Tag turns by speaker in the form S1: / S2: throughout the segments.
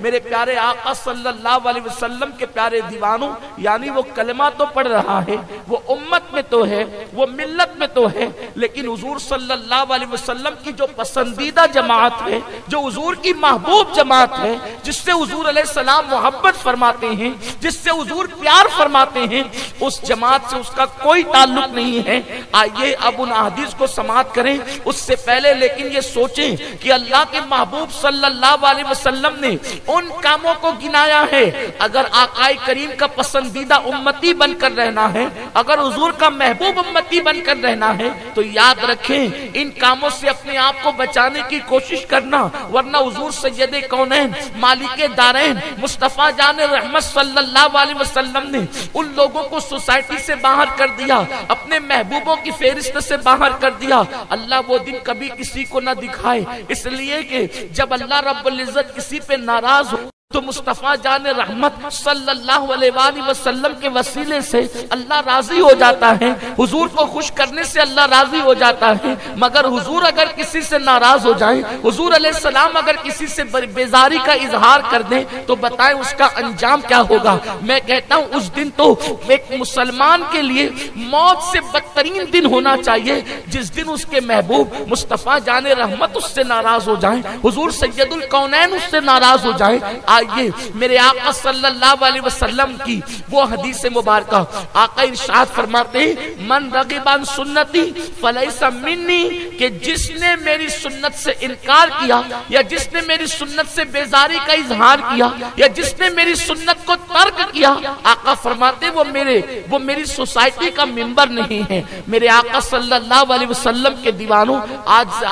S1: میرے پیارے آقا صلی اللہ علیہ وسلم کے پیارے دیوانوں، یعنی وہ کلمہ تو پڑھ رہا ہے، وہ امت میں تو ہے، وہ ملت میں تو ہے، لیکن حضور صلی اللہ علیہ وسلم کی جو پسندیدہ جماعت ہے، جو حضور کی محبوب جماعت ہے، جس سے حضور علیہ السلام محبت فرماتے ہیں، جس سے حضور پیار فرماتے ہیں، اس جماعت سے اس کا کوئی تعلق نہیں ہے۔ آئیے اب ان احادیث کو سماعت کریں، اس سے پہلے لیکن یہ سوچیں کہ اللہ کے محبوب صلی اللہ علیہ وسلم نے ان کاموں کو گنایا ہے۔ اگر آقا کریم کا پسندیدہ امتی بن کر رہنا ہے، اگر حضور کا محبوب امتی بن کر رہنا ہے، تو یاد رکھیں ان کاموں سے اپنے آپ کو بچانے کی کوشش کرنا، ورنہ حضور سید کونین مالک دارین مصطفیٰ جان رحمت صلی اللہ علیہ وسلم نے ان لوگوں کو سوسائٹی سے باہر کر دیا، اپنے محبوبوں کی فہرست سے باہر کر دیا۔ اللہ وہ دن کبھی کسی کو نہ دکھائے، اس لیے کہ جب اللہ رب العزت کسی پہ ناراض ہو تو مصطفیٰ جان رحمت صلی اللہ علیہ وآلہ وسلم کے وسیلے سے اللہ راضی ہو جاتا ہے، حضور کو خوش کرنے سے اللہ راضی ہو جاتا ہے۔ مگر حضور اگر کسی سے ناراض ہو جائیں، حضور علیہ السلام اگر کسی سے بیزاری کا اظہار کر دیں، تو بتائیں اس کا انجام کیا ہوگا۔ میں کہتا ہوں اس دن تو ایک مسلمان کے لیے موت سے بدترین دن ہونا چاہیے، جس دن اس کے محبوب مصطفیٰ جان رحمت اس سے ناراض ہو جائیں، حضور سید الکونین اس سے ناراض ہو جائیں۔ آئیے میرے آقا صلی اللہ علیہ وسلم کی وہ حدیث مبارکہ، آقا ارشاد فرماتے ہیں من رغب عن سنتی فلیس منی، کہ جس نے میری سنت سے انکار کیا، یا جس نے میری سنت سے بیزاری کا اظہار کیا، یا جس نے میری سنت کو ترک کیا، آقا فرماتے وہ میری سوسائٹی کا ممبر نہیں ہے۔ میرے آقا صلی اللہ علیہ وسلم کے دیوانوں، آج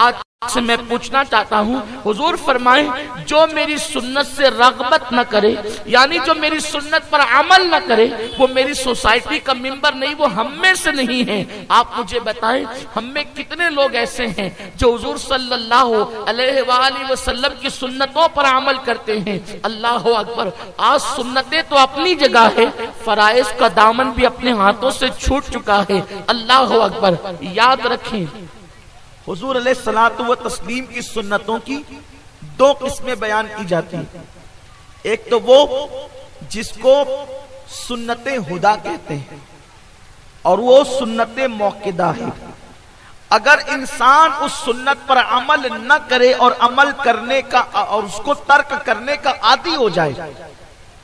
S1: سے میں پوچھنا چاہتا ہوں، حضور فرمائیں جو میری سنت سے رغبت نہ کرے، یعنی جو میری سنت پر عمل نہ کرے، وہ میری سوسائٹی کا ممبر نہیں، وہ ہم میں سے نہیں ہے۔ آپ مجھے بتائیں ہم میں کتنے لوگ ایسے ہیں جو حضور صلی اللہ علیہ وآلہ وسلم کی سنتوں پر عمل کرتے ہیں۔ اللہ اکبر، آج سنتیں تو اپنی جگہ ہے، فرائض کا دامن بھی اپنے ہاتھوں سے چھوٹ چکا ہے۔ اللہ اکبر، یاد رکھیں حضور علیہ الصلوۃ والتسلیم کی سنتوں کی دو قسمیں بیان کی جاتی ہیں۔ ایک تو وہ جس کو سنت ہدا کہتے ہیں، اور وہ سنت موقدہ ہے۔ اگر انسان اس سنت پر عمل نہ کرے اور عمل کرنے کا اور اس کو ترک کرنے کا عادی ہو جائے،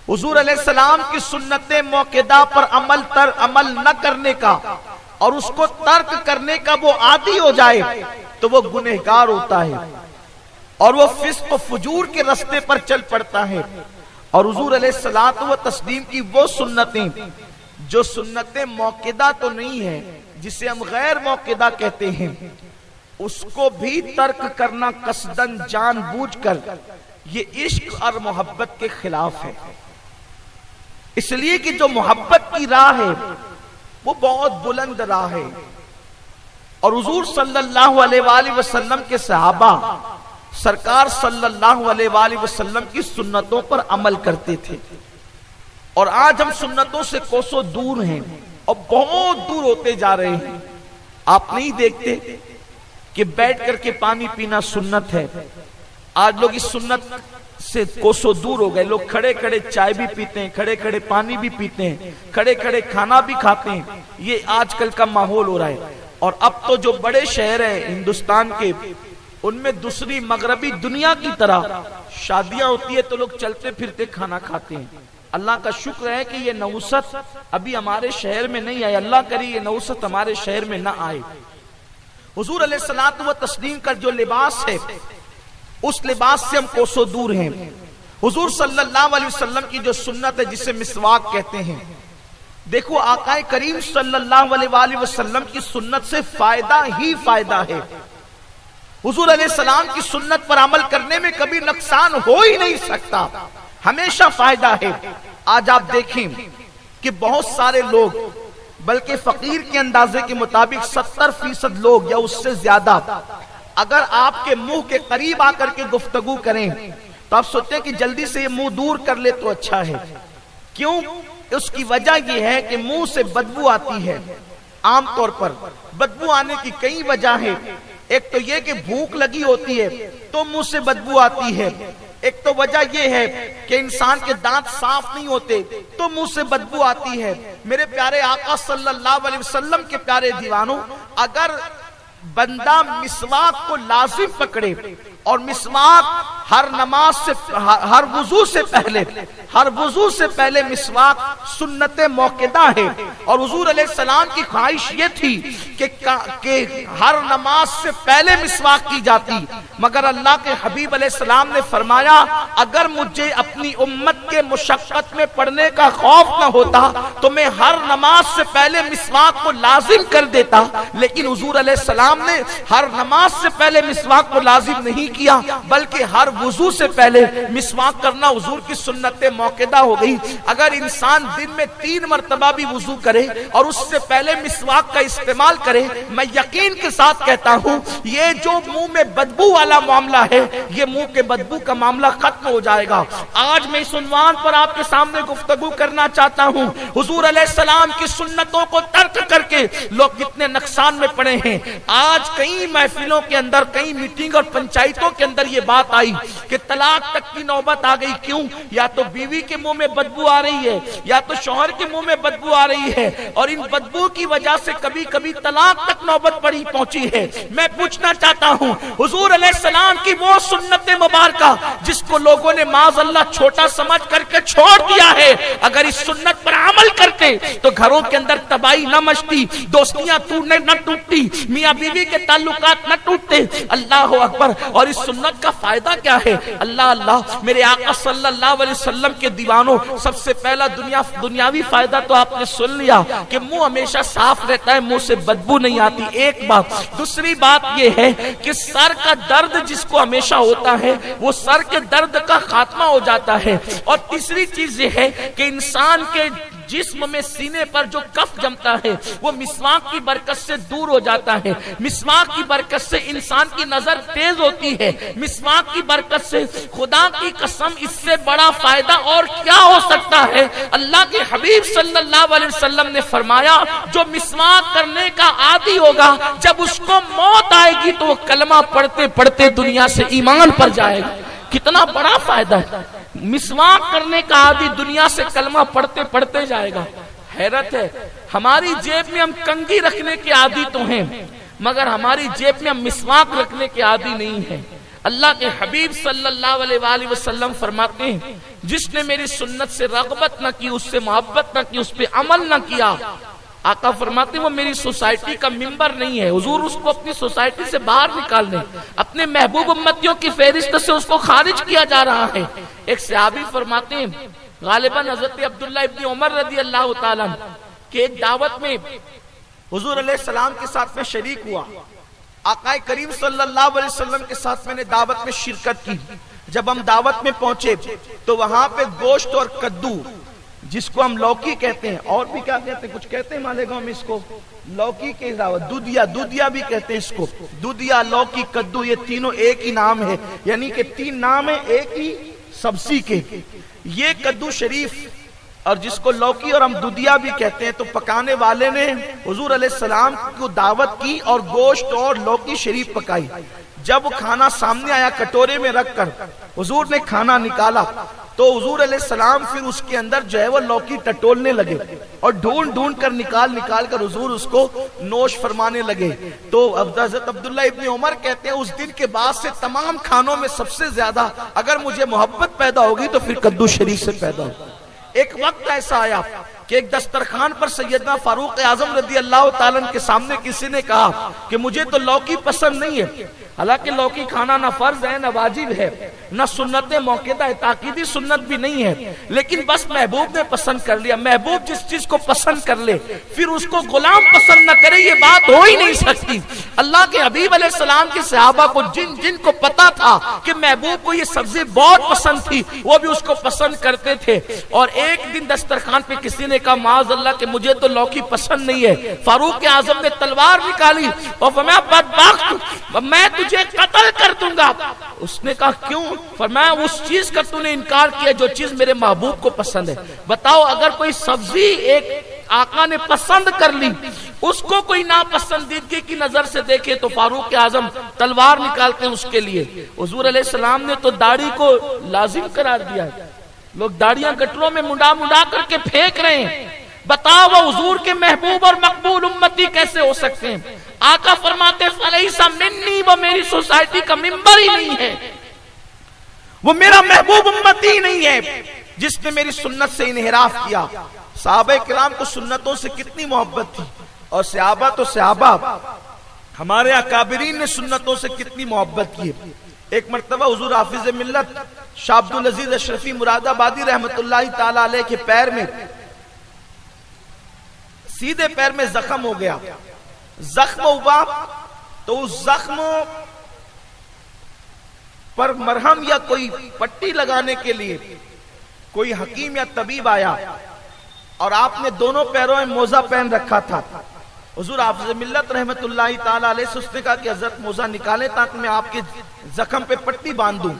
S1: حضور علیہ السلام کی سنت موقدہ پر عمل نہ کرنے کا اور اس کو ترک کرنے کا وہ عادی ہو جائے، تو وہ گنہگار ہوتا ہے اور وہ فسق و فجور کے رستے پر چل پڑتا ہے۔ اور حضور علیہ الصلوۃ والتسلیم کی وہ سنتیں جو سنت موقدہ تو نہیں ہے، جسے ہم غیر موقدہ کہتے ہیں، اس کو بھی ترک کرنا قصدن جان بوجھ کر، یہ عشق اور محبت کے خلاف ہے۔ اس لیے کہ جو محبت کی راہ ہے وہ بہت بلند راہ ہے، اور حضور صلی اللہ علیہ وآلہ وسلم کے صحابہ سرکار صلی اللہ علیہ وآلہ وسلم کی سنتوں پر عمل کرتے تھے، اور آج ہم سنتوں سے کوسوں دور ہیں اور بہت دور ہوتے جا رہے ہیں۔ آپ نہیں دیکھتے کہ بیٹھ کر کے پانی پینا سنت ہے، آج لوگ اس سنت سے کوسوں دور ہو گئے۔ لوگ کھڑے کھڑے چائے بھی پیتے ہیں، کھڑے کھڑے پانی بھی پیتے ہیں، کھڑے کھڑے کھانا بھی کھاتے ہیں۔ یہ آج کل کا ماحول ہو رہا ہے۔ اور اب تو جو بڑے شہر ہیں ہندوستان کے، ان میں دوسری مغربی دنیا کی طرح شادیاں ہوتی ہے تو لوگ چلتے پھرتے کھانا کھاتے ہیں۔ اللہ کا شکر ہے کہ یہ نوست ابھی ہمارے شہر میں نہیں آئی، اللہ کرے یہ نوست ہمارے شہر میں نہ آئے۔ حضور علیہ الصلوۃ والتسلیم کا جو لباس ہے، اس لباس سے ہم کوسوں دور ہیں۔ حضور صلی اللہ علیہ وسلم کی جو سنت ہے جسے مسواک کہتے ہیں، دیکھو آقا کریم صلی اللہ علیہ وآلہ وسلم کی سنت سے فائدہ ہی فائدہ ہے۔ حضور علیہ السلام کی سنت پر عمل کرنے میں کبھی نقصان ہو ہی نہیں سکتا، ہمیشہ فائدہ ہے۔ آج آپ دیکھیں کہ بہت سارے لوگ، بلکہ فقیر کے اندازے کے مطابق 70% لوگ یا اس سے زیادہ، اگر آپ کے منہ کے قریب آ کر کے گفتگو کریں تو آپ سوچتے ہیں کہ جلدی سے یہ منہ دور کر لے تو اچھا ہے۔ کیوں؟ اس کی وجہ یہ ہے کہ منہ سے بدبو آتی ہے۔ عام طور پر بدبو آنے کی کئی وجہ ہے۔ ایک تو یہ کہ بھوک لگی ہوتی ہے تو منہ سے بدبو آتی ہے، ایک تو وجہ یہ ہے کہ انسان کے دانت صاف نہیں ہوتے تو منہ سے بدبو آتی ہے۔ میرے پیارے آقا صلی اللہ علیہ وسلم کے پیارے دیوانوں، اگر بندہ مسواک کو لازم پکڑے اور مسواک ہر نماز سے ہر وضو سے پہلے مسواک سنت موقدہ ہے، اور حضور علیہ السلام کی خواہش یہ تھی کہ ہر نماز سے پہلے مسواک کی جاتی، مگر اللہ کے حبیب علیہ السلام نے فرمایا اگر مجھے اپنی امت کے مشقت میں پڑھنے کا خوف نہ ہوتا تو میں ہر نماز سے پہلے مسواک کو لازم کر دیتا، لیکن حضور علیہ السلام نے ہر نماز سے پہلے مسواک کو لازم نہیں کیا بلکہ ہر وضو سے پہلے مسواک کرنا حضور کی سنت موقدہ ہو گئی۔ اگر انسان دن میں 3 مرتبہ بھی وضو کرے اور اس سے پہلے مسواک کا استعمال کرے، میں یقین کے ساتھ کہتا ہوں یہ جو منہ میں بدبو والا معاملہ ہے یہ منہ کے بدبو کا معاملہ ختم ہو جائے گا۔ آج میں اس عنوان پر آپ کے سامنے گفتگو کرنا چاہتا ہوں، حضور علیہ السلام کی سنتوں کو ترک کر کے لوگ کتنے نقصان میں پڑے ہیں۔ آج کئی محفلوں کے اندر، کئی میٹنگ اور پنچایتوں کے اندر یہ بات آئی کہ طلاق تک کی نوبت آ گئی، کیوں؟ یا تو بیوی کے منہ میں بدبو آ رہی ہے یا تو شوہر کے منہ میں بدبو آ رہی ہے، اور ان بدبو کی وجہ سے کبھی کبھی طلاق تک نوبت پہنچی ہے۔ میں پوچھنا چاہتا ہوں حضور علیہ السلام کی وہ سنت مبارکہ جس کو لوگوں نے معاذ اللہ چھوٹا سمجھ کر کے چھوڑ دیا ہے، اگر اس سنت پر عمل کرتے تو گھروں کے اندر تباہی نہ مچتی، دوستیاں نہ ٹوٹتی، میاں بیوی کے تعلقات نہ ٹوٹتے۔ اللہ اکبر۔ اور اس سنت کا فائدہ کیا ہے؟ اللہ میرے آقا صلی اللہ علیہ وسلم کے دیوانوں، سب سے پہلا دنیاوی فائدہ تو آپ نے سن لیا کہ منہ ہمیشہ صاف رہتا ہے، منہ سے بدبو نہیں آتی، ایک بات۔ دوسری بات یہ ہے کہ سر کا درد جس کو ہمیشہ ہوتا ہے وہ سر کے درد کا خاتمہ ہو جاتا ہے، اور تیسری چیز یہ ہے کہ انسان کے جسم میں سینے پر جو کف جمتا ہے وہ مسواک کی برکت سے دور ہو جاتا ہے۔ مسواک کی برکت سے انسان کی نظر تیز ہوتی ہے، مسواک کی برکت سے خدا کی قسم اس سے بڑا فائدہ اور کیا ہو سکتا ہے؟ اللہ کے حبیب صلی اللہ علیہ وسلم نے فرمایا جو مسواک کرنے کا عادی ہوگا جب اس کو موت آئے گی تو وہ کلمہ پڑھتے پڑھتے دنیا سے ایمان پر جائے گا۔ کتنا بڑا فائدہ ہے! مسواک کرنے کا عادی دنیا سے کلمہ پڑھتے پڑھتے جائے گا۔ حیرت ہے، ہماری جیب میں ہم کنگھی رکھنے کے عادی تو ہیں مگر ہماری جیب میں ہم مسواک رکھنے کے عادی نہیں ہیں۔ اللہ کے حبیب صلی اللہ علیہ وآلہ وسلم فرماتے ہیں جس نے میری سنت سے رغبت نہ کی، اس سے محبت نہ کی، اس پہ عمل نہ کیا، آقا فرماتے ہیں وہ میری سوسائٹی کا ممبر نہیں ہے۔ حضور اس کو اپنی سوسائٹی سے باہر نکال دیں، اپنے محبوب امتیوں کی فہرست سے اس کو خارج کیا جا رہا ہے۔ ایک صحابی فرماتے ہیں غالباً حضرت عبداللہ ابن عمر رضی اللہ تعالیٰ کہ ایک دعوت میں حضور علیہ السلام کے ساتھ میں شریک ہوا، آقا کریم صلی اللہ علیہ وسلم کے ساتھ میں نے دعوت میں شرکت کی۔ جب ہم دعوت میں پہنچے تو وہاں پہ گوشت اور کدو جس کو ہم لوکی کہتے ہیں، اور بھی کیا کہتے ہیں، کچھ کہتے ہیں مالیگاؤں میں اس کو لوکی کے علاوہ دودیا بھی کہتے ہیں اس کو، دودیا، لوکی، کدو، یہ تینوں ایک ہی نام ہے، یعنی کہ 3 نام ہیں ایک ہی سبزی کے۔ یہ کدو شریف اور جس کو لوکی اور ہم دودیا بھی کہتے ہیں، تو پکانے والے نے حضور علیہ السلام کو دعوت کی اور گوشت اور لوکی شریف پکائی۔ جب کھانا سامنے آیا کٹورے میں رکھ کر حضور نے کھانا نکالا تو حضور علیہ السلام پھر اس کے اندر جو ہے وہ لوکی ٹٹولنے لگے اور ڈھونڈ کر نکال کر حضور اس کو نوش فرمانے لگے۔ تو حضرت عبداللہ ابن عمر کہتے ہیں اس دن کے بعد سے تمام کھانوں میں سب سے زیادہ اگر مجھے محبت پیدا ہوگی تو پھر کدو شریف سے پیدا ہوگی۔ ایک وقت ایسا آیا کہ ایک دسترخوان پر سیدنا فاروق اعظم رضی اللہ تعالیٰ کے سامنے کسی نے کہا کہ مجھے تو لوکی پسند نہیں ہے، حالانکہ لوکی کھانا نہ فرض ہے نہ واجب ہے نہ سنت موقعہ ہے، تاکیدی سنت بھی نہیں ہے، لیکن بس محبوب نے پسند کر لیا۔ محبوب جس چیز کو پسند کر لے پھر اس کو غلام پسند نہ کرے، یہ بات ہو ہی نہیں سکتی۔ اللہ کے حبیب علیہ السلام کے صحابہ کو جن کو پتا تھا کہ محبوب کو یہ سبزی بہت پسند تھی وہ بھی اس کو پسند کرتے تھے، اور ایک دن دسترخوان پہ کسی نے کہا معاذ اللہ کہ مجھے تو لوکی پسند نہیں ہے۔ فاروق اعظم نے تلوار نکالی اور فرمایا بدبخت میں تجھے قتل کر دوں گا۔ اس نے کہا کیوں؟ فرمایا اس چیز کا تو نے انکار کیا جو چیز میرے محبوب کو پسند ہے۔ بتاؤ اگر کوئی سبزی ایک آقا نے پسند کر لی اس کو کوئی ناپسندیدگی کی نظر سے دیکھے تو فاروق اعظم تلوار نکالتے ہیں اس کے لیے۔ حضور علیہ السلام نے تو داڑھی کو لازم قرار دیا ہے، لوگ داڑیاں گٹروں میں منڈا منڈا کر کے پھینک رہے ہیں. بتاؤ وہ حضور کے محبوب اور مقبول امتی کیسے ہو سکتے ہیں؟ آقا فرماتے فلیس منی، وہ میری سوسائٹی کا ممبر ہی نہیں ہے، وہ میرا محبوب امتی نہیں ہے جس نے میری سنت سے انحراف کیا. صحابہ کرام کو سنتوں سے کتنی محبت تھی، اور صحابہ تو صحابہ، ہمارے اکابرین نے سنتوں سے کتنی محبت کی. ایک مرتبہ حضور حافظ ملت شاہ عبدالعزیز اشرفی مراد آبادی رحمت اللہ تعالی علیہ کے پیر میں، سیدھے پیر میں زخم ہو گیا. زخم ہوا تو اس زخم پر مرہم یا کوئی پٹی لگانے کے لیے کوئی حکیم یا طبیب آیا، اور آپ نے دونوں پیروں میں موزہ پہن رکھا تھا. حضور حافظ ملت رحمت اللہ تعالی علیہ سے اس نے کہا کہ حضرت موزہ نکالیں تاکہ میں آپ کے زخم پہ پٹی باندھوں.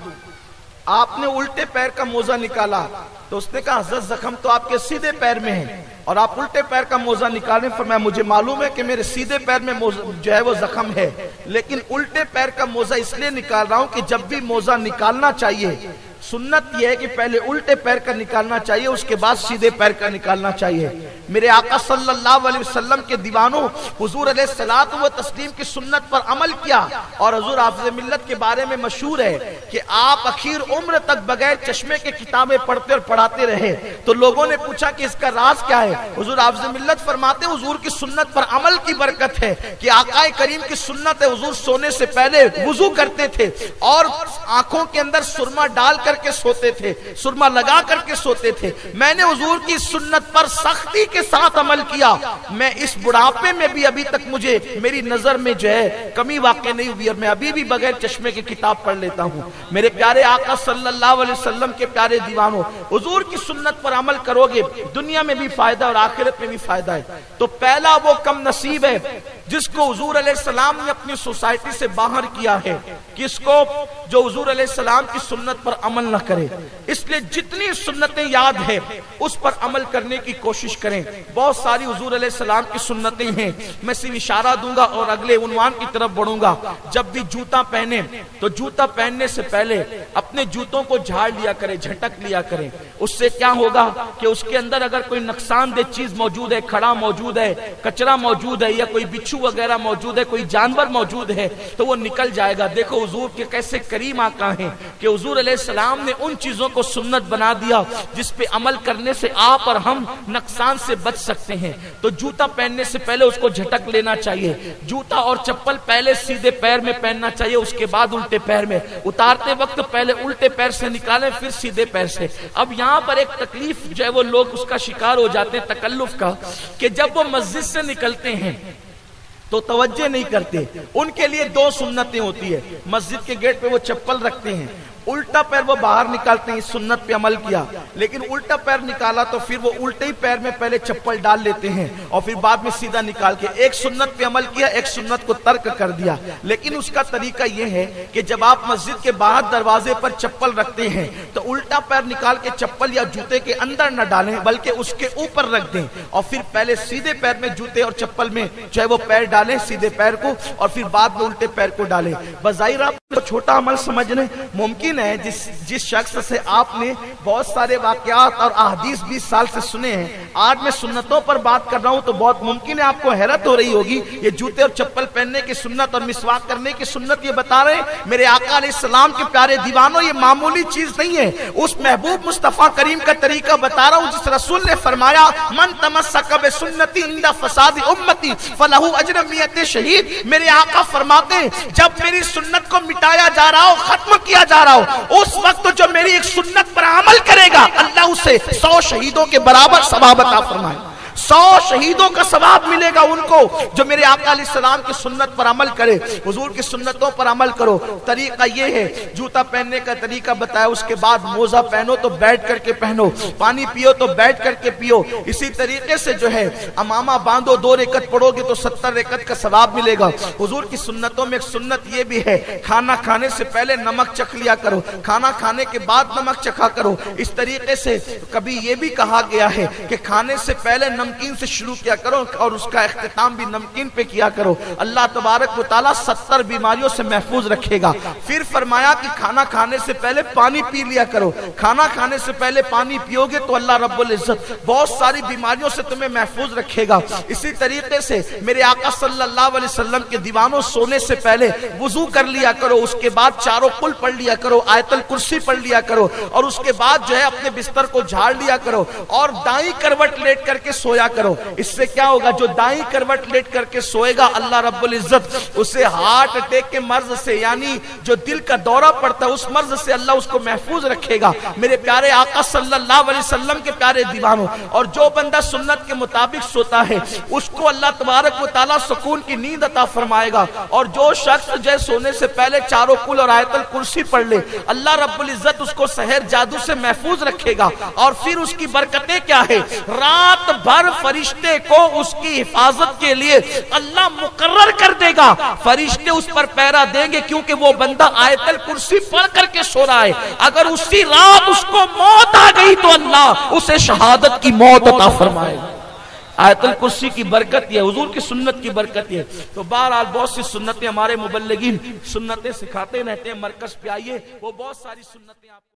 S1: آپ نے الٹے پیر کا موزہ نکالا تو اس نے کہا حضرت زخم تو آپ کے سیدھے پیر میں ہے اور آپ الٹے پیر کا موزہ نکالیں. فرمایا مجھے معلوم ہے کہ میرے سیدھے پیر میں جو ہے وہ زخم ہے، لیکن الٹے پیر کا موزہ اس لیے نکال رہا ہوں کہ جب بھی موزہ نکالنا چاہیے سنت یہ ہے کہ پہلے الٹے پیر کا نکالنا چاہیے، اس کے بعد سیدھے پیر کا نکالنا چاہیے. میرے آقا صلی اللہ علیہ وسلم کے دیوانوں حضور علیہ الصلوۃ والتسلیم کی سنت پر عمل کیا. اور حضور حافظ ملت کے بارے میں مشہور ہے کہ آپ اخیر عمر تک بغیر چشمے کے کتابیں پڑھتے اور پڑھاتے رہے. تو لوگوں نے پوچھا کہ اس کا راز کیا ہے؟ حضور حافظ ملت فرماتے حضور کی سنت پر عمل کی برکت ہے کہ آقا کریم کی سنت ہے حضور سونے سے پہلے وضو کرتے تھے اور آنکھوں کے اندر سرما ڈال کر کے سوتے تھے، سرما لگا کر کے سوتے تھے. میں نے حضور کی سنت پر سختی کے ساتھ عمل کیا. میں اس بڑھاپے میں بھی ابھی تک مجھے میری نظر میں جو ہے کمی واقع نہیں ہوئی اور میں ابھی بھی بغیر چشمے کی کتاب پڑھ لیتا ہوں. میرے پیارے آقا صلی اللہ علیہ وسلم کے پیارے دیوانوں حضور کی سنت پر عمل کرو گے دنیا میں بھی فائدہ اور آخرت میں بھی فائدہ ہے. تو پہلا وہ کم نصیب ہے جس کو حضور علیہ السلام نے اپنی سوسائٹی سے باہر کیا ہے، کس کو؟ جو حضور علیہ السلام کی سنت پر عمل نہ کرے. اس لیے جتنی سنتیں یاد ہیں اس پر عمل کرنے کی کوشش کریں. بہت ساری حضور علیہ السلام کی سنتیں ہیں، میں صرف اشارہ دوں گا اور اگلے عنوان کی طرف بڑھوں گا. جب بھی جوتا پہنے تو جوتا پہننے سے پہلے اپنے جوتوں کو جھاڑ لیا کریں، جھٹک لیا کریں. اس سے کیا ہوگا کہ اس کے اندر اگر کوئی نقصان دہ چیز موجود ہے، کھڑا موجود ہے، کچرا موجود ہے یا کوئی بچھو وغیرہ موجود ہے، کوئی جانور موجود ہے تو وہ نکل جائے گا. دیکھو حضور کے کیسے کریم آقا ہیں کہ حضور علیہ السلام نے ان چیزوں کو سنت بنا دیا جس پہ عمل کرنے سے آپ اور ہم نقصان سے بچ سکتے ہیں. تو جوتا پہننے سے پہلے اس کو جھٹک لینا چاہیے. جوتا اور چپل پہلے سیدھے پیر میں پہننا چاہیے، اس کے بعد الٹے پیر میں. اتارتے وقت پہلے الٹے پیر سے نکالیں پھر سیدھے پیر سے. اب یہاں پر ایک تکلیف جو ہے وہ لوگ اس کا شکار ہو جاتے ہیں تکلف کا، کہ جب وہ مسجد سے نکلتے ہیں تو توجہ نہیں کرتے. ان کے لیے دو سنتیں ہوتی ہے. مسجد کے گیٹ پہ وہ چپل رکھتے ہیں، الٹا پیر وہ باہر نکالتے ہیں، اس سنت پہ عمل کیا. لیکن الٹا پیر نکالا تو پھر وہ الٹے ہی پیر میں پہلے چپل ڈال لیتے ہیں اور پھر بعد میں سیدھا نکال کے ایک سنت پہ عمل کیا، ایک سنت کو ترک کر دیا. لیکن اس کا طریقہ یہ ہے کہ جب آپ مسجد کے باہر دروازے پر چپل رکھتے ہیں تو الٹا پیر نکال کے چپل یا جوتے کے اندر نہ ڈالیں بلکہ اس کے اوپر رکھ دیں اور پھر پہلے سیدھے پیر میں جوتے اور چپل میں چاہے وہ پیر ڈالیں سیدھے پیر کو اور پھر بعد میں الٹے پیر کو ڈالیں. بظاہر آپ چھوٹا عمل سمجھ لیں، ممکن ہے جس شخص سے آپ نے بہت سارے واقعات اور احادیث 20 سال سے سنے ہیں، آج میں سنتوں پر بات کر رہا ہوں تو بہت ممکن ہے آپ کو حیرت ہو رہی ہوگی یہ جوتے اور چپل پہننے کی سنت اور مسواک کرنے کی سنت یہ بتا رہے ہیں. میرے آقا علیہ السلام کے پیارے دیوانوں یہ معمولی چیز نہیں ہے، اس محبوب مصطفیٰ کریم کا طریقہ بتا رہا ہوں جس رسول نے فرمایا من تمسک بسنتی عند فساد امتی فلہ اجر 100 شہید. میرے آقا فرماتے ہیں جب میری سنت کو مٹایا جا رہا ہو، ختم کیا جا رہا ہو، اس وقت جو میری ایک سنت پر عمل کرے گا اللہ اسے 100 شہیدوں کے برابر ثواب عطا فرمائے. 100 شہیدوں کا ثواب ملے گا ان کو جو میرے آقا علیہ السلام کی سنت پر عمل کرے. حضور کی سنتوں پر عمل کرو. طریقہ یہ ہے، جوتا پہننے کا طریقہ بتایا، اس کے بعد موزہ پہنو تو بیٹھ کر کے پہنو، پانی پیو تو بیٹھ کر کے پیو. اسی طریقے سے جو ہے امامہ باندھو، 2 رکعت پڑھو گے تو 70 رکعت کا ثواب ملے گا. حضور کی سنتوں میں ایک سنت یہ بھی ہے کھانا کھانے سے پہلے نمک چکھ لیا کرو، کھانا کھانے کے بعد نمک چکھا کرو. اس طریقے سے کبھی یہ بھی کہا گیا ہے کہ کھانے سے پہلے نمکین سے شروع کیا کرو اور اس کا اختتام بھی نمکین پہ کیا کرو، اللہ تبارک و تعالیٰ 70 بیماریوں سے محفوظ رکھے گا۔ پھر فرمایا کہ کھانا کھانے سے پہلے پانی پی لیا کرو، کھانا کھانے سے پہلے پانی پیو گے تو اللہ رب العزت بہت ساری بیماریوں سے تمہیں محفوظ رکھے گا۔ اسی طریقے سے میرے آقا صلی اللہ علیہ وسلم کے دیوانوں سونے سے پہلے وضو کر لیا کرو، اس کے بعد چاروں قل پڑھ لیا کرو، آیت الکرسی پڑھ لیا کرو، اور اس کے بعد جو ہے اپنے بستر کو جھاڑ لیا کرو اور دائیں کروٹ لیٹ کر کے سویا کرو۔ اس سے کیا ہوگا؟ جو دائیں کروٹ لیٹ کر کے سوئے گا اللہ رب العزت اسے ہارٹ اٹیک کے مرض سے، یعنی جو دل کا دورہ پڑتا ہے اس مرض سے اللہ اس کو محفوظ رکھے گا۔ میرے پیارے آقا صلی اللہ علیہ وسلم کے پیارے دیوانوں، اور جو بندہ سنت کے مطابق سوتا ہے اس کو اللہ تبارک و تعالیٰ سکون کی نیند عطا فرمائے گا، اور جو شخص جو سونے سے پہلے چاروں قل اور آیت الکرسی پڑھ لے اللہ رب العزت اس کو سحر جادو سے محفوظ رکھے گا۔ اور پھر اس کی برکتیں کیا ہے؟ رات بھر فرشتے کو اس کی حفاظت کے لیے اللہ مقرر کر دے گا، فرشتے اس پر پہرا دیں گے، کیونکہ وہ بندہ آیت الکرسی پڑھ کر کے سو رہا ہے۔ اگر اسی رات اس کو موت آ گئی تو اللہ اسے شہادت کی موت عطا فرمائے گا۔ آیت الکرسی کی برکت یہ، حضور کی سنت کی برکت یہ۔ تو بہرحال بہت سی سنتیں ہمارے مبلغین سنتیں سکھاتے رہتے ہیں، مرکز پہ آئیے، وہ بہت ساری سنتیں آپ